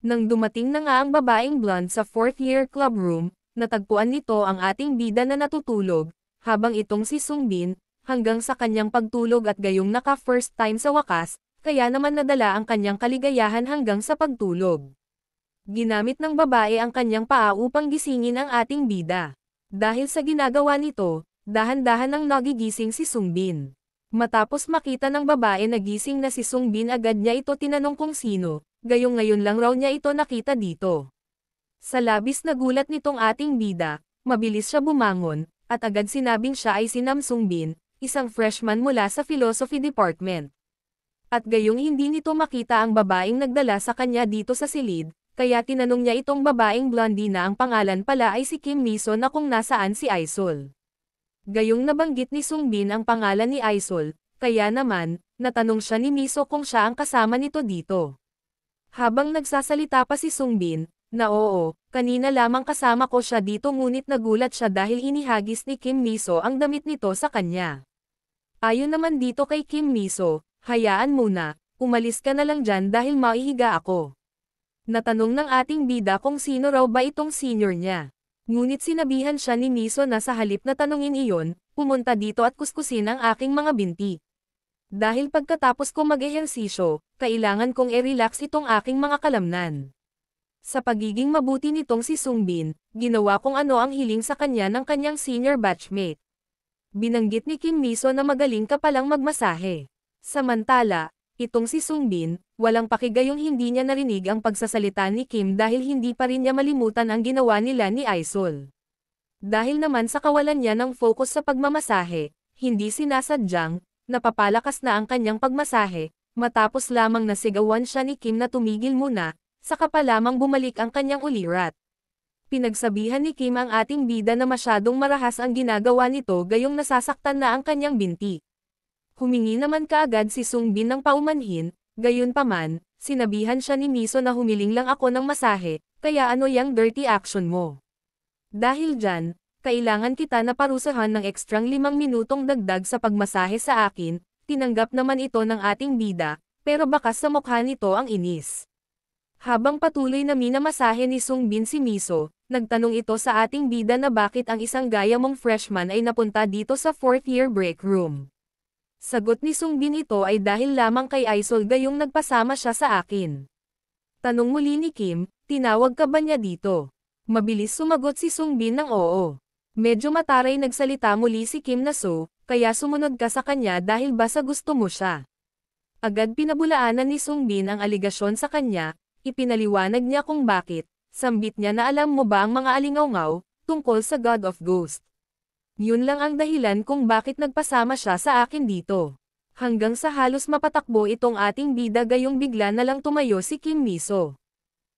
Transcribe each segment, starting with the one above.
Nang dumating na nga ang babaeng blonde sa 4th year club room, natagpuan nito ang ating bida na natutulog, habang itong si Sungbin, hanggang sa kanyang pagtulog at gayong naka first time sa wakas, kaya naman nadala ang kanyang kaligayahan hanggang sa pagtulog. Ginamit ng babae ang kanyang paa upang gisingin ang ating bida. Dahil sa ginagawa nito, dahan-dahan nang nagigising si Sungbin. Matapos makita ng babae na gising na si Sungbin, agad niya ito tinanong kung sino, gayong ngayon lang raw niya ito nakita dito. Sa labis na gulat nitong ating bida, mabilis siya bumangon, at agad sinabing siya ay si Nam Sungbin, isang freshman mula sa philosophy department. At gayong hindi nito makita ang babaeng nagdala sa kanya dito sa silid, kaya tinanong niya itong babaeng blondie na ang pangalan pala ay si Kim Miso na kung nasaan si Aisol. Gayong nabanggit ni Sungbin ang pangalan ni Aisol, kaya naman, natanong siya ni Miso kung siya ang kasama nito dito. Habang nagsasalita pa si Sungbin, na oo, kanina lamang kasama ko siya dito, ngunit nagulat siya dahil inihagis ni Kim Miso ang damit nito sa kanya. Ayon naman dito kay Kim Miso, hayaan muna, umalis ka na lang dyan dahil maihiga ako. Natanong ng ating bida kung sino raw ba itong senior niya. Ngunit sinabihan siya ni Miso na sa halip na tanungin iyon, pumunta dito at kuskusin ang aking mga binti. Dahil pagkatapos ko mag-ehersisyo, kailangan kong i-relax itong aking mga kalamnan. Sa pagiging mabuti nitong si Sungbin, ginawa kong ano ang hiling sa kanya ng kanyang senior batchmate. Binanggit ni Kim Miso na magaling ka palang magmasahe. Samantala, itong si Sungbin, walang pakigayong hindi niya narinig ang pagsasalita ni Kim dahil hindi pa rin niya malimutan ang ginawa nila ni Aisol. Dahil naman sa kawalan niya ng focus sa pagmamasahe, hindi sinasadyang, napapalakas na ang kanyang pagmasahe, matapos lamang nasigawan siya ni Kim na tumigil muna, saka pa lamang bumalik ang kanyang ulirat. Pinagsabihan ni Kim ang ating bida na masyadong marahas ang ginagawa nito gayong nasasaktan na ang kanyang binti. Humingi naman kaagad si Sungbin ng paumanhin, gayunpaman, sinabihan siya ni Miso na humiling lang ako ng masahe, kaya ano yang dirty action mo. Dahil dyan, kailangan kita na parusahan ng ekstrang 5 minutong dagdag sa pagmasahe sa akin, tinanggap naman ito ng ating bida, pero bakas sa mukha nito ang inis. Habang patuloy na minamasahe ni Sungbin si Miso, nagtanong ito sa ating bida na bakit ang isang gaya mong freshman ay napunta dito sa 4th year break room. Sagot ni Sungbin ito ay dahil lamang kay Aisol gayong nagpasama siya sa akin. Tanong muli ni Kim, tinawag ka ba niya dito? Mabilis sumagot si Sungbin ng oo. Medyo mataray nagsalita muli si Kim na so, kaya sumunod ka sa kanya dahil basta gusto mo siya. Agad pinabulaanan ni Sungbin ang aligasyon sa kanya, ipinaliwanag niya kung bakit, sambit niya na alam mo ba ang mga alingaw-ngaw, tungkol sa God of Ghost. Yun lang ang dahilan kung bakit nagpasama siya sa akin dito. Hanggang sa halos mapatakbo itong ating bida gayong bigla na lang tumayo si Kim Miso.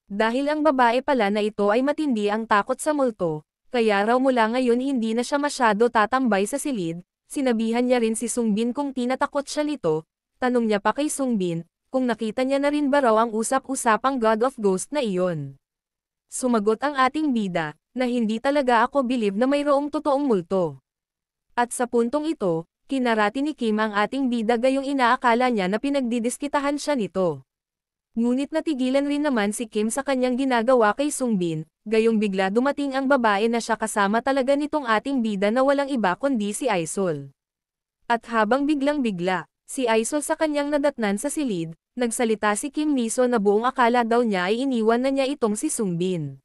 Dahil ang babae pala na ito ay matindi ang takot sa multo, kaya raw mula ngayon hindi na siya masyado tatambay sa silid, sinabihan niya rin si Sungbin kung tinatakot siya nito, tanong niya pa kay Sungbin, kung nakita niya na rin ba raw ang usap-usapang God of Ghost na iyon. Sumagot ang ating bida, na hindi talaga ako believe na mayroong totoong multo. At sa puntong ito, kinarati ni Kim ang ating bida gayong inaakala niya na pinagdidiskitahan siya nito. Ngunit natigilan rin naman si Kim sa kanyang ginagawa kay Sungbin, gayong bigla dumating ang babae na siya kasama talaga nitong ating bida na walang iba kundi si Aisol. At habang biglang-bigla, si Aisol sa kanyang nadatnan sa silid, nagsalita si Kim Miso na buong akala daw niya ay iniwan na niya itong si Sungbin.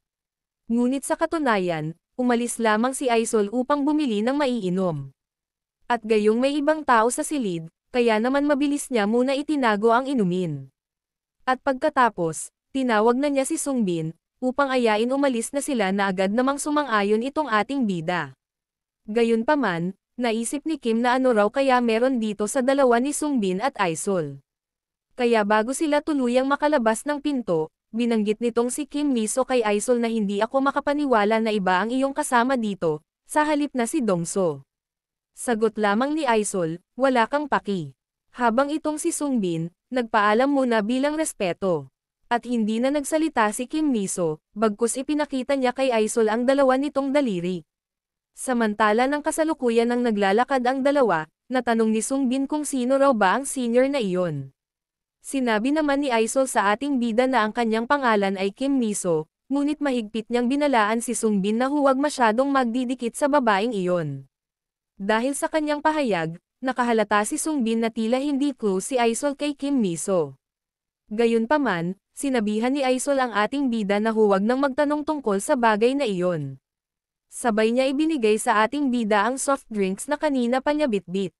Ngunit sa katunayan, umalis lamang si Aisol upang bumili ng maiinom. At gayong may ibang tao sa silid, kaya naman mabilis niya muna itinago ang inumin. At pagkatapos, tinawag na niya si Sungbin, upang ayain umalis na sila na agad namang sumang-ayon itong ating bida. Gayunpaman, naisip ni Kim na ano raw kaya meron dito sa dalawa ni Sungbin at Aisol. Kaya bago sila tuluyang makalabas ng pinto, binanggit nitong si Kim Miso kay Aisol na hindi ako makapaniwala na iba ang iyong kasama dito, sa halip na si Dongso. Sagot lamang ni Aisol, wala kang paki. Habang itong si Sungbin, nagpaalam muna bilang respeto. At hindi na nagsalita si Kim Miso, bagkus ipinakita niya kay Aisol ang dalawa nitong daliri. Samantala ng kasalukuyan nang naglalakad ang dalawa, natanong ni Sungbin kung sino raw ba ang senior na iyon. Sinabi naman ni Aisol sa ating bida na ang kanyang pangalan ay Kim Miso, ngunit mahigpit niyang binalaan si Sungbin na huwag masyadong magdidikit sa babaeng iyon. Dahil sa kanyang pahayag, nakahalata si Sungbin na tila hindi close si Aisol kay Kim Miso. Gayunpaman, sinabihan ni Aisol ang ating bida na huwag nang magtanong tungkol sa bagay na iyon. Sabay niya ibinigay sa ating bida ang soft drinks na kanina pa niya bitbit.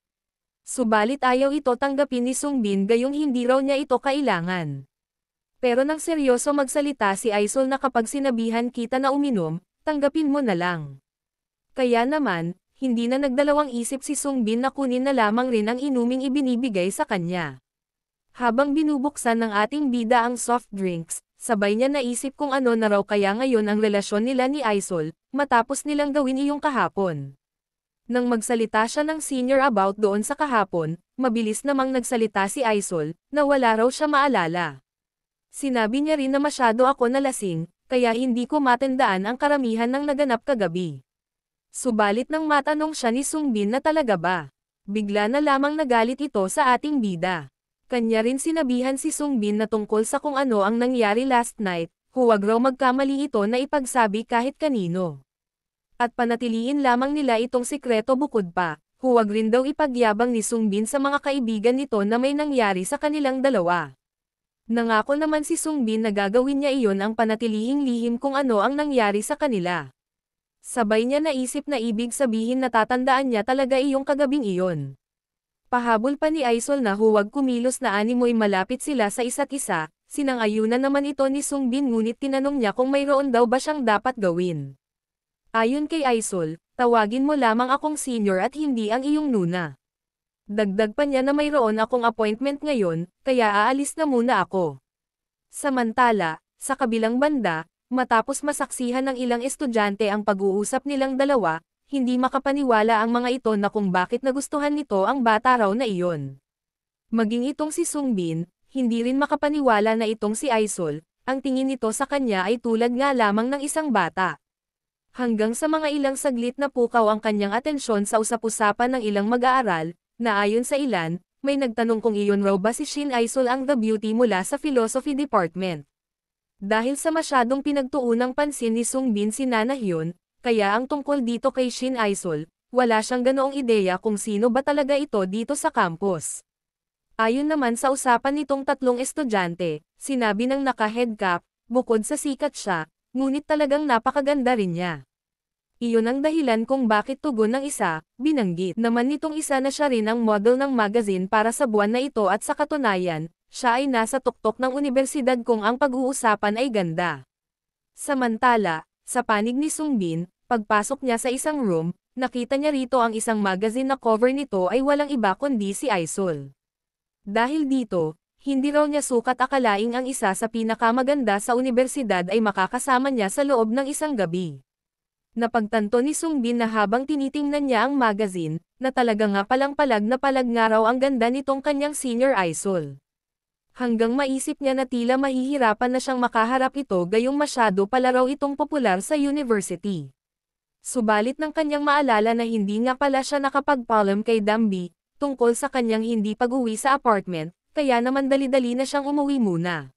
Subalit ayaw ito tanggapin ni Sungbin gayong hindi raw niya ito kailangan. Pero nang seryoso magsalita si Aisol na kapag sinabihan kita na uminom, tanggapin mo na lang. Kaya naman, hindi na nagdalawang isip si Sungbin na kunin na lamang rin ang inuming ibinibigay sa kanya. Habang binubuksan ng ating bida ang soft drinks, sabay niya naisip kung ano na raw kaya ngayon ang relasyon nila ni Aisol, matapos nilang gawin iyong kahapon. Nang magsalita siya ng senior about doon sa kahapon, mabilis namang nagsalita si Aisol, na wala raw siya maalala. Sinabi niya rin na masyado ako nalasing, kaya hindi ko matandaan ang karamihan ng naganap kagabi. Subalit nang matanong siya ni Sungbin na talaga ba, bigla na lamang nagalit ito sa ating bida. Kanya rin sinabihan si Sungbin na tungkol sa kung ano ang nangyari last night, huwag raw magkamali ito na ipagsabi kahit kanino. At panatiliin lamang nila itong sikreto bukod pa, huwag rin daw ipagyabang ni Sungbin sa mga kaibigan nito na may nangyari sa kanilang dalawa. Nangako naman si Sungbin na gagawin niya iyon ang panatilihing lihim kung ano ang nangyari sa kanila. Sabay niya naisip na ibig sabihin na tatandaan niya talaga iyong kagabing iyon. Pahabol pa ni Aisol na huwag kumilos na animoy malapit sila sa isa't isa, sinang-ayunan naman ito ni Sungbin ngunit tinanong niya kung mayroon daw ba siyang dapat gawin. Ayon kay Aisol, tawagin mo lamang akong senior at hindi ang iyong nuna. Dagdag pa niya na mayroon akong appointment ngayon, kaya aalis na muna ako. Samantala, sa kabilang banda, matapos masaksihan ng ilang estudyante ang pag-uusap nilang dalawa, hindi makapaniwala ang mga ito na kung bakit nagustuhan nito ang bata raw na iyon. Maging itong si Sungbin, hindi rin makapaniwala na itong si Aisol, ang tingin nito sa kanya ay tulad nga lamang ng isang bata. Hanggang sa mga ilang saglit na pukaw ang kanyang atensyon sa usap-usapan ng ilang mag-aaral, na ayon sa ilan, may nagtanong kung iyon raw ba si Shin Aisol ang the beauty mula sa philosophy department. Dahil sa masyadong pinagtuunang pansin ni Sungbin si Nana Hyun, kaya ang tungkol dito kay Shin Aisol, wala siyang ganoong ideya kung sino ba talaga ito dito sa campus. Ayon naman sa usapan nitong tatlong estudyante, sinabi ng naka-head cap, bukod sa sikat siya, ngunit talagang napakaganda rin niya. Iyon ang dahilan kung bakit tugon ng isa, binanggit naman nitong isa na siya rin ang model ng magazine para sa buwan na ito at sa katunayan, siya ay nasa tuktok ng universidad kung ang pag-uusapan ay ganda. Samantala, sa panig ni Sungbin, pagpasok niya sa isang room, nakita niya rito ang isang magazine na cover nito ay walang iba kundi si Aisol. Dahil dito, hindi raw niya sukat akalaing ang isa sa pinakamaganda sa universidad ay makakasama niya sa loob ng isang gabi. Napagtanto ni Sungbin na habang tinitingnan niya ang magazine, na talaga nga palang palag na palag nga raw ang ganda nitong kanyang senior Aisol. Hanggang maisip niya na tila mahihirapan na siyang makaharap ito gayong masyado pala raw itong popular sa university. Subalit ng kanyang maalala na hindi nga pala siya nakapagpaalam kay Dambi, tungkol sa kanyang hindi pag-uwi sa apartment, kaya naman dali-dali na siyang umuwi muna.